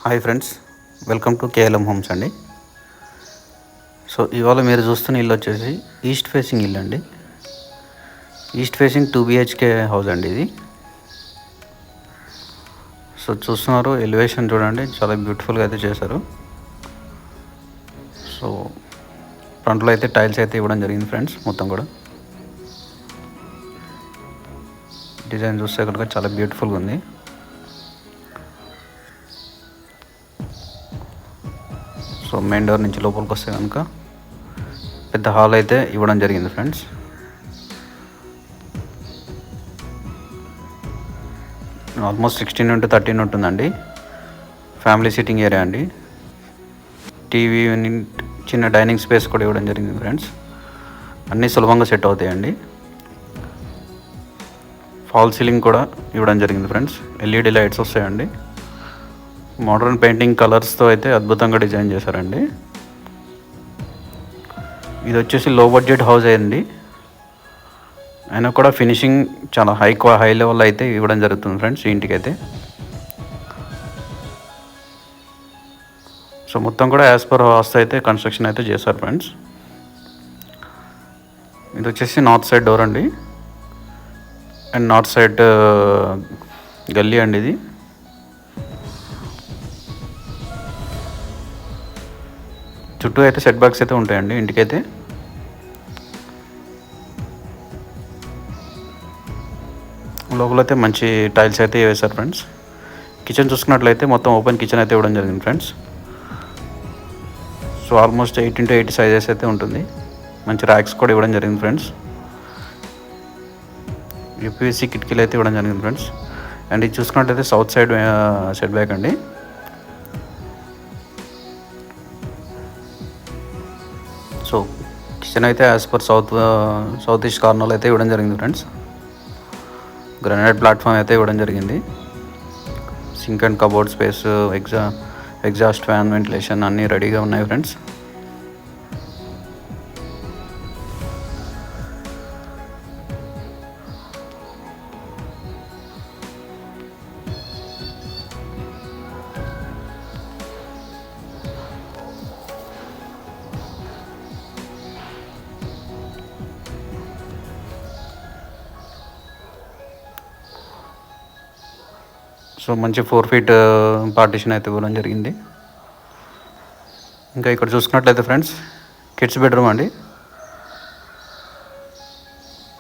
Hi friends, welcome to KLM homes అండి. So ఇవాళ మీరు చూస్తున్న ఇల్లు వచ్చేసి ఈస్ట్ ఫేసింగ్ ఇల్లు అండి. ఈస్ట్ ఫేసింగ్ 2 BHK హౌస్ అండి ఇది. సో చూస్తున్నారు, ఎలివేషన్ చూడండి, చాలా బ్యూటిఫుల్గా అయితే చేశారు. సో ఫ్రంట్లో అయితే టైల్స్ అయితే ఇవ్వడం జరిగింది ఫ్రెండ్స్. మొత్తం కూడా డిజైన్ చూస్తే కనుక చాలా బ్యూటిఫుల్గా ఉంది. సో మెయిన్ డోర్ నుంచి లోపలికి వస్తే కనుక పెద్ద హాల్ అయితే ఇవ్వడం జరిగింది ఫ్రెండ్స్. ఆల్మోస్ట్ 16x13 ఉంటుందండి. ఫ్యామిలీ సిట్టింగ్ ఏరియా అండి. టీవీ, చిన్న డైనింగ్ స్పేస్ కూడా ఇవ్వడం జరిగింది ఫ్రెండ్స్. అన్నీ సులభంగా సెట్ అవుతాయండి. ఫాల్ సీలింగ్ కూడా ఇవ్వడం జరిగింది ఫ్రెండ్స్. LED లైట్స్ వస్తాయండి. మోడర్న్ పెయింటింగ్ కలర్స్తో అయితే అద్భుతంగా డిజైన్ చేశారండి. ఇది వచ్చేసి లో బడ్జెట్ హౌస్ అయ్యండి. అయినా కూడా ఫినిషింగ్ చాలా హై లెవెల్ అయితే ఇవ్వడం జరుగుతుంది ఫ్రెండ్స్ ఈ ఇంటికి అయితే. సో మొత్తం కూడా యాజ్ పర్ వాస్తు అయితే కన్స్ట్రక్షన్ అయితే చేశారు ఫ్రెండ్స్. ఇది వచ్చేసి నార్త్ సైడ్ డోర్ అండి, అండ్ నార్త్ సైడ్ గల్లీ అండి ఇది. చుట్టూ అయితే సెట్ బ్యాక్స్ అయితే ఉంటాయండి ఇంటికైతే. లోపలైతే మంచి టైల్స్ అయితే వేశారు ఫ్రెండ్స్. కిచెన్ చూసుకున్నట్లయితే మొత్తం ఓపెన్ కిచెన్ అయితే ఇవ్వడం జరిగింది friends. So almost 8x8 sizes అయితే ఉంటుంది. మంచి ర్యాక్స్ కూడా ఇవ్వడం జరిగింది ఫ్రెండ్స్. UPVC కిటికీలు అయితే ఇవ్వడం జరిగింది ఫ్రెండ్స్. అండ్ ఇది చూసుకున్నట్లయితే సౌత్ సైడ్ సెట్ బ్యాక్ అండి. సో కిచెన్ అయితే యాజ్ పర్ సౌత్ ఈస్ట్ కార్నర్లో అయితే ఇవ్వడం జరిగింది ఫ్రెండ్స్. గ్రానైట్ ప్లాట్ఫామ్ అయితే ఇవ్వడం జరిగింది. Sink and cupboard space, exhaust fan, ventilation అన్నీ రెడీగా ఉన్నాయి ఫ్రెండ్స్. సో మంచి 4 feet పార్టీషన్ అయితే ఇవ్వడం జరిగింది. ఇంకా ఇక్కడ చూసుకున్నట్లయితే ఫ్రెండ్స్, కిడ్స్ బెడ్రూమ్ అండి.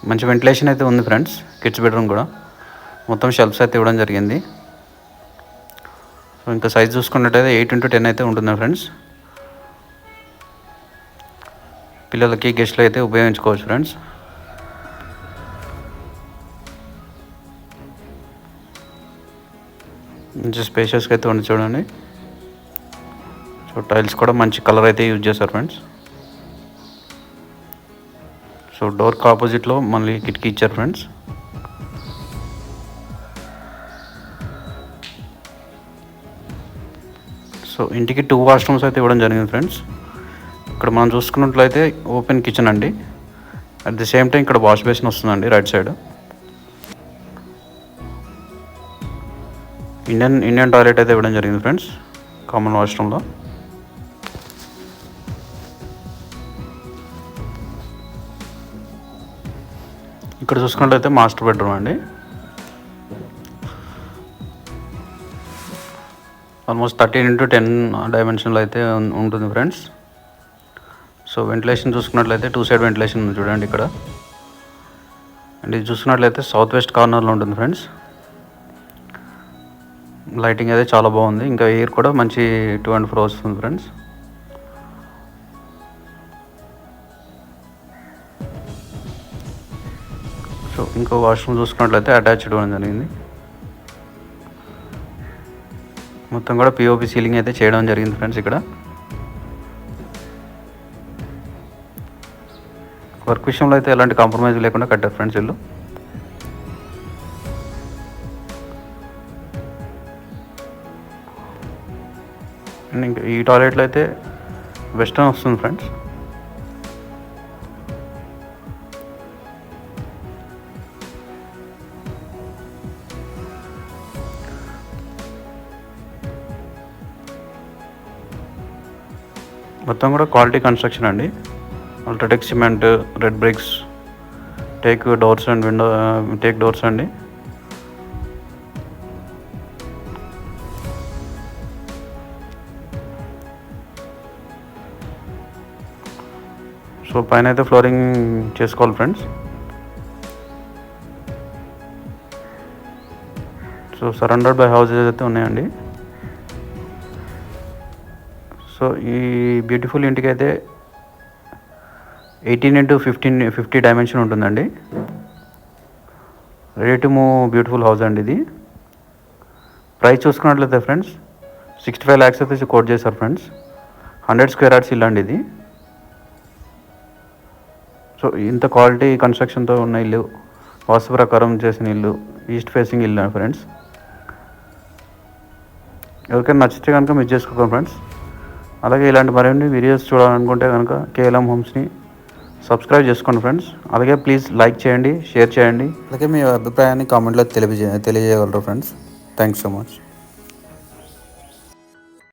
మంచి వెంటిలేషన్ అయితే ఉంది ఫ్రెండ్స్. కిడ్స్ బెడ్రూమ్ కూడా మొత్తం షెల్ఫ్స్ అయితే ఇవ్వడం జరిగింది. సో ఇంకా సైజ్ చూసుకున్నట్లయితే 8x10 అయితే ఉంటుంది ఫ్రెండ్స్. పిల్లలకి, గెస్ట్లు అయితే ఉపయోగించుకోవచ్చు ఫ్రెండ్స్. మంచి స్పేషియస్గా అయితే ఉంది చూడండి. సో టైల్స్ కూడా మంచి కలర్ అయితే యూజ్ చేశారు ఫ్రెండ్స్. సో డోర్కి ఆపోజిట్లో మళ్ళీ కిటికీ ఇచ్చారు ఫ్రెండ్స్. సో ఇంటికి 2 వాష్రూమ్స్ అయితే ఇవ్వడం జరిగింది ఫ్రెండ్స్. ఇక్కడ మనం చూసుకున్నట్లయితే ఓపెన్ కిచెన్ అండి. అట్ ది సేమ్ టైం ఇక్కడ వాష్ బేసిన్ వస్తుందండి రైట్ సైడ్. ఇండియన్ టాయిలెట్ అయితే ఇవ్వడం జరిగింది ఫ్రెండ్స్ కామన్ వాష్రూమ్లో. ఇక్కడ చూసుకున్నట్లయితే మాస్టర్ బెడ్రూమ్ అండి. ఆల్మోస్ట్ 13x10 డైమెన్షన్లో అయితే ఉంటుంది ఫ్రెండ్స్. సో వెంటిలేషన్ చూసుకున్నట్లయితే 2 side వెంటిలేషన్ ఉంది చూడండి ఇక్కడ. అండ్ ఇది చూసుకున్నట్లయితే సౌత్ వెస్ట్ కార్నర్లో ఉంటుంది ఫ్రెండ్స్. లైటింగ్ అయితే చాలా బాగుంది. ఇంకా ఎయిర్ కూడా మంచి 2 and 4 వస్తుంది ఫ్రెండ్స్. సో ఇంకో వాష్రూమ్ చూసుకున్నట్లయితే అటాచ్డ్ ఇవ్వడం జరిగింది. మొత్తం కూడా POP సీలింగ్ అయితే చేయడం జరిగింది ఫ్రెండ్స్. ఇక్కడ వర్క్ విషయంలో అయితే ఎలాంటి కాంప్రమైజ్ లేకుండా కట్టారు ఫ్రెండ్స్ ఇల్లు. ఇంకా ఈ టాయిలెట్లో అయితే వెస్టర్న్ వస్తుంది ఫ్రెండ్స్. మొత్తం కూడా క్వాలిటీ కన్స్ట్రక్షన్ అండి. UltraTech cement, red bricks, teak doors and window, teak doors అండి. సో పైన అయితే ఫ్లోరింగ్ చేసుకోవాలి friends. So surrounded by houses అయితే ఉన్నాయండి. సో ఈ బ్యూటిఫుల్ ఇంటికి అయితే 18x50 డైమెన్షన్ ఉంటుందండి. Ready to move beautiful house అండి ఇది. ప్రైస్ చూసుకున్నట్లయితే ఫ్రెండ్స్ 65 lakhs అయితే కోట్ చేశారు ఫ్రెండ్స్. 100 square yards ఇల్లు అండి ఇది. సో ఇంత క్వాలిటీ కన్స్ట్రక్షన్తో ఉన్న ఇల్లు, వాస్తు ప్రకారం చేసిన ఇల్లు, ఈస్ట్ ఫేసింగ్ ఇల్లు ఫ్రెండ్స్. ఎవరికైనా నచ్చితే కనుక మిస్ చేసుకోకండి ఫ్రెండ్స్. అలాగే ఇలాంటి మరిన్ని వీడియోస్ చూడాలనుకుంటే కనుక కేఎల్ఎం హోమ్స్ని సబ్స్క్రైబ్ చేసుకోండి ఫ్రెండ్స్. అలాగే ప్లీజ్ లైక్ చేయండి, షేర్ చేయండి. అలాగే మీ అభిప్రాయాన్ని కామెంట్లో తెలియజేయగలరు ఫ్రెండ్స్. Thanks so much.